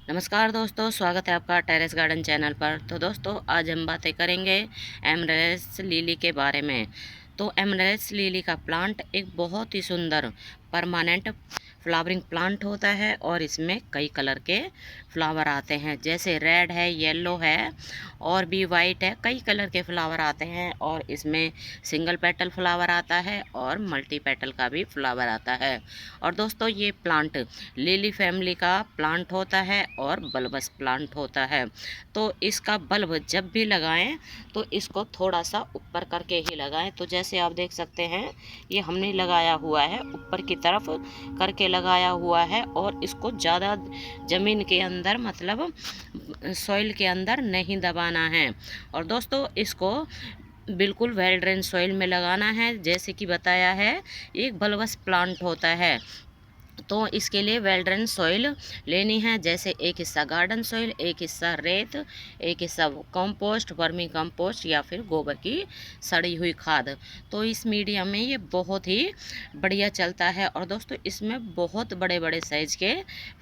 नमस्कार दोस्तों, स्वागत है आपका टेरेस गार्डन चैनल पर। तो दोस्तों, आज हम बातें करेंगे एमरेल्स लिली के बारे में। तो एमरेल्स लिली का प्लांट एक बहुत ही सुंदर परमानेंट फ्लावरिंग प्लांट होता है और इसमें कई कलर के फ्लावर आते हैं, जैसे रेड है, येलो है और भी वाइट है। कई कलर के फ्लावर आते हैं और इसमें सिंगल पेटल फ्लावर आता है और मल्टी पेटल का भी फ्लावर आता है। और दोस्तों, ये प्लांट लिली फैमिली का प्लांट होता है और बल्बस प्लांट होता है। तो इसका बल्ब जब भी लगाएं तो इसको थोड़ा सा ऊपर करके ही लगाएं। तो जैसे आप देख सकते हैं, ये हमने लगाया हुआ है, ऊपर की तरफ करके लगाया हुआ है और इसको ज़्यादा ज़मीन के अंदर मतलब सॉइल के अंदर नहीं दबाना है। और दोस्तों, इसको बिल्कुल वेल ड्रेन सॉइल में लगाना है, जैसे कि बताया है एक बल्बस प्लांट होता है। तो इसके लिए वेल ड्रेन सॉइल लेनी है, जैसे एक हिस्सा गार्डन सॉइल, एक हिस्सा रेत, एक हिस्सा कंपोस्ट, वर्मी कंपोस्ट या फिर गोबर की सड़ी हुई खाद। तो इस मीडियम में ये बहुत ही बढ़िया चलता है। और दोस्तों, इसमें बहुत बड़े बड़े साइज़ के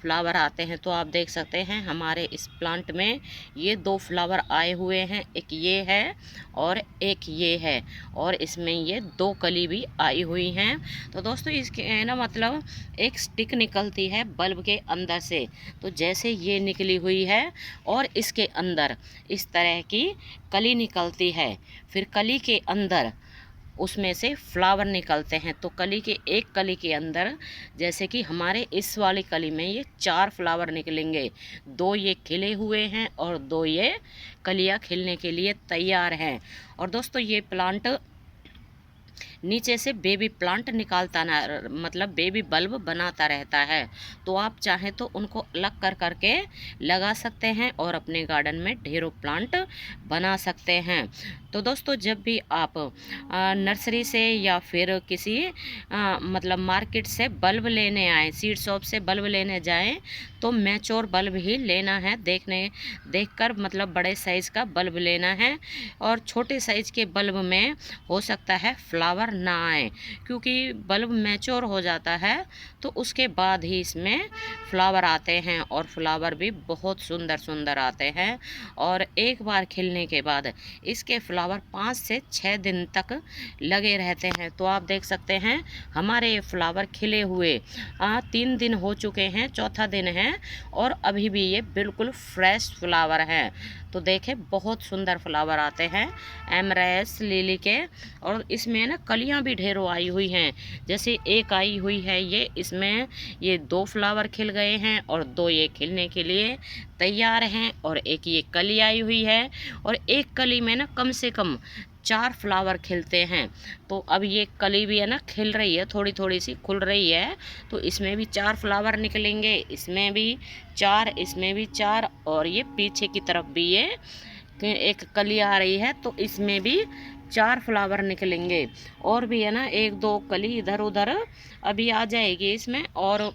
फ्लावर आते हैं। तो आप देख सकते हैं हमारे इस प्लांट में ये दो फ्लावर आए हुए हैं, एक ये है और एक ये है, और इसमें ये दो कली भी आई हुई हैं। तो दोस्तों, इसके ना मतलब एक स्टिक निकलती है बल्ब के अंदर से। तो जैसे ये निकली हुई है और इसके अंदर इस तरह की कली निकलती है, फिर कली के अंदर उसमें से फ्लावर निकलते हैं। तो कली के एक कली के अंदर, जैसे कि हमारे इस वाली कली में ये 4 फ्लावर निकलेंगे, 2 ये खिले हुए हैं और 2 ये कलियां खिलने के लिए तैयार हैं। और दोस्तों, ये प्लांट नीचे से बेबी प्लांट निकालता ना मतलब बेबी बल्ब बनाता रहता है। तो आप चाहें तो उनको अलग कर करके लगा सकते हैं और अपने गार्डन में ढेरों प्लांट बना सकते हैं। तो दोस्तों, जब भी आप नर्सरी से या फिर किसी मतलब मार्केट से बल्ब लेने आए, सीड शॉप से बल्ब लेने जाएं, तो मैच्योर बल्ब ही लेना है। देखकर मतलब बड़े साइज़ का बल्ब लेना है। और छोटे साइज़ के बल्ब में हो सकता है फ्लावर ना आए, क्योंकि बल्ब मैच्योर हो जाता है तो उसके बाद ही इसमें फ्लावर आते हैं और फ्लावर भी बहुत सुंदर सुंदर आते हैं। और एक बार खिलने के बाद इसके फ्लावर 5 से 6 दिन तक लगे रहते हैं। तो आप देख सकते हैं हमारे ये फ्लावर खिले हुए 3 दिन हो चुके हैं, चौथा दिन है और अभी भी ये बिल्कुल फ्रेश फ्लावर हैं। तो देखें, बहुत सुंदर फ्लावर आते हैं एमरेल्स लिली के। और इसमें ना कलियां भी ढेरों आई हुई हैं, जैसे एक आई हुई है ये, इसमें ये 2 फ्लावर खिल गए हैं और 2 ये खिलने के लिए तैयार हैं, और एक ये कली आई हुई है और एक कली में ना कम से कम 4 फ्लावर खिलते हैं। तो अब ये कली भी है ना खिल रही है, थोड़ी थोड़ी सी खुल रही है। तो इसमें भी 4 फ्लावर निकलेंगे, इसमें भी 4, इसमें भी 4, और ये पीछे की तरफ भी ये एक कली आ रही है, तो इसमें भी 4 फ्लावर निकलेंगे। और भी है ना 1-2 कली इधर उधर अभी आ जाएगी इसमें। और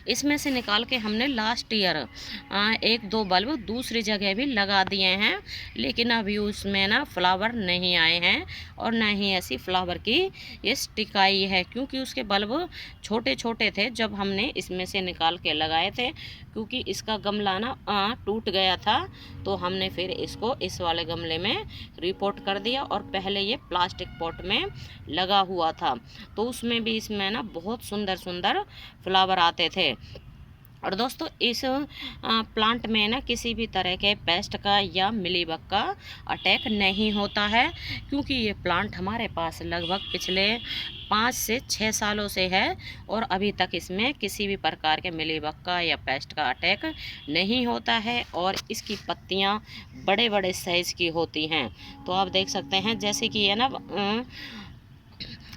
इसमें से निकाल के हमने लास्ट ईयर 1-2 बल्ब दूसरी जगह भी लगा दिए हैं, लेकिन अभी उसमें ना फ्लावर नहीं आए हैं और ना ही ऐसी फ्लावर की ये स्टिक आई है, क्योंकि उसके बल्ब छोटे छोटे थे जब हमने इसमें से निकाल के लगाए थे। क्योंकि इसका गमला ना टूट गया था, तो हमने फिर इसको इस वाले गमले में रिपोर्ट कर दिया और पहले ये प्लास्टिक पॉट में लगा हुआ था। तो उसमें भी इसमें ना बहुत सुंदर सुंदर फ्लावर आते थे। और दोस्तों, इस प्लांट में ना किसी भी तरह के पेस्ट का या मिलीबग का अटैक नहीं होता है, क्योंकि ये प्लांट हमारे पास लगभग पिछले 5 से 6 सालों से है और अभी तक इसमें किसी भी प्रकार के मिलीबग का या पेस्ट का अटैक नहीं होता है। और इसकी पत्तियां बड़े बड़े साइज़ की होती हैं। तो आप देख सकते हैं, जैसे कि ये ना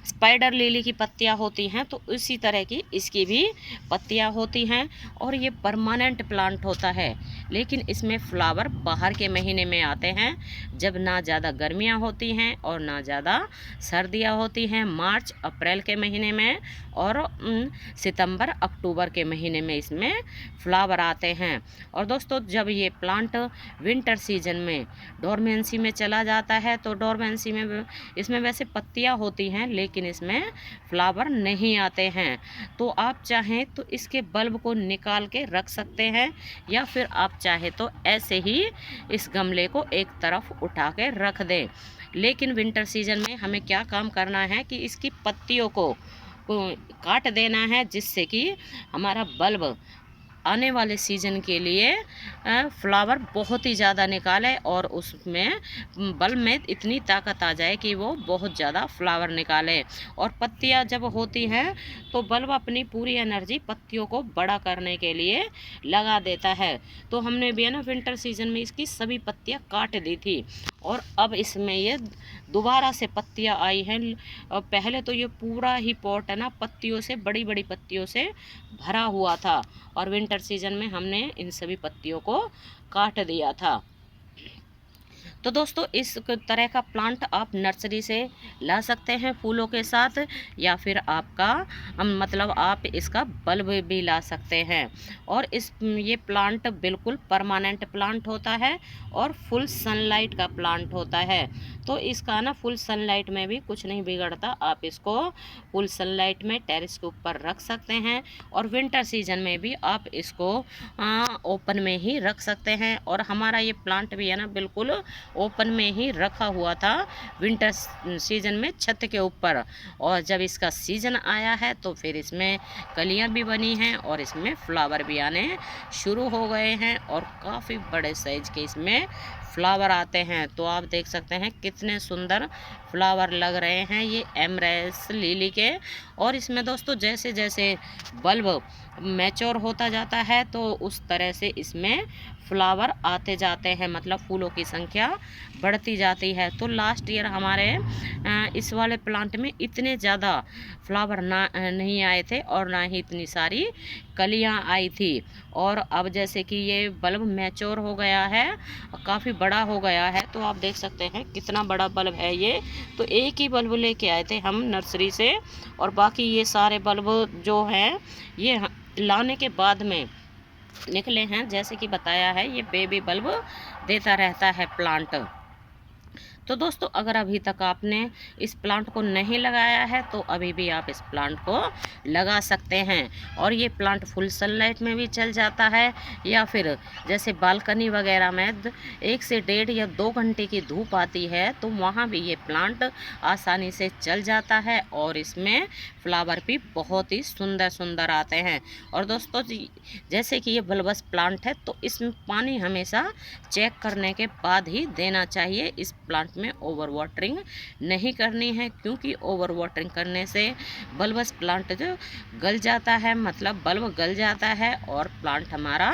स्पाइडर लिली की पत्तियां होती हैं, तो इसी तरह की इसकी भी पत्तियां होती हैं। और ये परमानेंट प्लांट होता है, लेकिन इसमें फ्लावर बाहर के महीने में आते हैं, जब ना ज़्यादा गर्मियाँ होती हैं और ना ज़्यादा सर्दियाँ होती हैं। मार्च अप्रैल के महीने में और सितंबर अक्टूबर के महीने में इसमें फ्लावर आते हैं। और दोस्तों जब ये प्लांट विंटर सीजन में डोरमेंसी में चला जाता है तो डोरमेंसी में इसमें वैसे पत्तियां होती हैं लेकिन इसमें फ्लावर नहीं आते हैं। तो आप चाहें तो इसके बल्ब को निकाल के रख सकते हैं, या फिर आप चाहे तो ऐसे ही इस गमले को एक तरफ उठा के रख दें। लेकिन विंटर सीजन में हमें क्या काम करना है कि इसकी पत्तियों को काट देना है, जिससे कि हमारा बल्ब आने वाले सीजन के लिए फ्लावर बहुत ही ज़्यादा निकाले और उसमें बल्ब में इतनी ताकत आ जाए कि वो बहुत ज़्यादा फ्लावर निकाले। और पत्तियां जब होती हैं तो बल्ब अपनी पूरी एनर्जी पत्तियों को बड़ा करने के लिए लगा देता है। तो हमने भी है ना विंटर सीजन में इसकी सभी पत्तियां काट दी थी और अब इसमें ये दोबारा से पत्तियां आई हैं। पहले तो ये पूरा ही पॉट है ना पत्तियों से, बड़ी बड़ी पत्तियों से भरा हुआ था और विंटर सीजन में हमने इन सभी पत्तियों को काट दिया था। तो दोस्तों इस तरह का प्लांट आप नर्सरी से ला सकते हैं फूलों के साथ, या फिर आपका मतलब आप इसका बल्ब भी ला सकते हैं। और ये प्लांट बिल्कुल परमानेंट प्लांट होता है और फुल सनलाइट का प्लांट होता है। तो इसका ना फुल सनलाइट में भी कुछ नहीं बिगड़ता, आप इसको फुल सनलाइट में टेरेस के ऊपर रख सकते हैं और विंटर सीजन में भी आप इसको ओपन में ही रख सकते हैं। और हमारा ये प्लांट भी है ना बिल्कुल ओपन में ही रखा हुआ था विंटर सीजन में छत के ऊपर, और जब इसका सीजन आया है तो फिर इसमें कलियां भी बनी हैं और इसमें फ्लावर भी आने शुरू हो गए हैं और काफ़ी बड़े साइज के इसमें फ्लावर आते हैं। तो आप देख सकते हैं कितने सुंदर फ्लावर लग रहे हैं ये एमरेल्स लिली के। और इसमें दोस्तों जैसे जैसे बल्ब मैच्योर होता जाता है तो उस तरह से इसमें फ्लावर आते जाते हैं, मतलब फूलों की संख्या बढ़ती जाती है। तो लास्ट ईयर हमारे इस वाले प्लांट में इतने ज़्यादा फ्लावर नहीं आए थे और ना ही इतनी सारी कलियां आई थी। और अब जैसे कि ये बल्ब मैच्योर हो गया है, काफ़ी बड़ा हो गया है, तो आप देख सकते हैं कितना बड़ा बल्ब है ये। तो एक ही बल्ब लेके आए थे हम नर्सरी से और बाकी ये सारे बल्ब जो हैं ये लाने के बाद में निकले हैं। जैसे कि बताया है ये बेबी बल्ब देता रहता है प्लांट। तो दोस्तों अगर अभी तक आपने इस प्लांट को नहीं लगाया है तो अभी भी आप इस प्लांट को लगा सकते हैं। और ये प्लांट फुल सनलाइट में भी चल जाता है, या फिर जैसे बालकनी वगैरह में 1 से 1.5 या 2 घंटे की धूप आती है तो वहाँ भी ये प्लांट आसानी से चल जाता है और इसमें फ्लावर भी बहुत ही सुंदर सुंदर आते हैं। और दोस्तों जैसे कि ये बल्बस प्लांट है तो इसमें पानी हमेशा चेक करने के बाद ही देना चाहिए। इस प्लांट में ओवर वाटरिंग नहीं करनी है, क्योंकि ओवर वाटरिंग करने से बल्बस प्लांट जो गल जाता है, मतलब बल्ब गल जाता है और प्लांट हमारा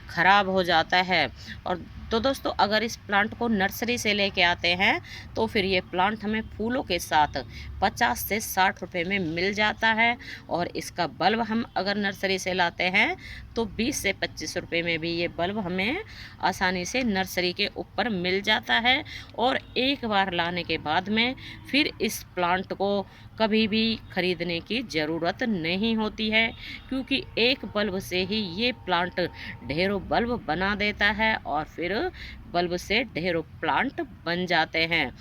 खराब हो जाता है। और तो दोस्तों अगर इस प्लांट को नर्सरी से लेके आते हैं तो फिर ये प्लांट हमें फूलों के साथ 50 से 60 रुपए में मिल जाता है। और इसका बल्ब हम अगर नर्सरी से लाते हैं तो 20 से 25 रुपए में भी ये बल्ब हमें आसानी से नर्सरी के ऊपर मिल जाता है। और एक बार लाने के बाद में फिर इस प्लांट को कभी भी ख़रीदने की ज़रूरत नहीं होती है, क्योंकि एक बल्ब से ही ये प्लांट ढेरों बल्ब बना देता है और फिर बल्ब से ढेरों प्लांट बन जाते हैं।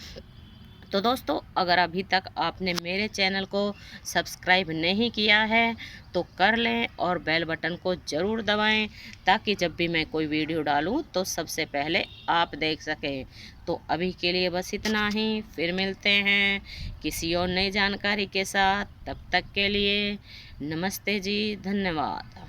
तो दोस्तों अगर अभी तक आपने मेरे चैनल को सब्सक्राइब नहीं किया है तो कर लें और बेल बटन को ज़रूर दबाएं, ताकि जब भी मैं कोई वीडियो डालूं तो सबसे पहले आप देख सकें। तो अभी के लिए बस इतना ही, फिर मिलते हैं किसी और नई जानकारी के साथ। तब तक के लिए नमस्ते जी, धन्यवाद।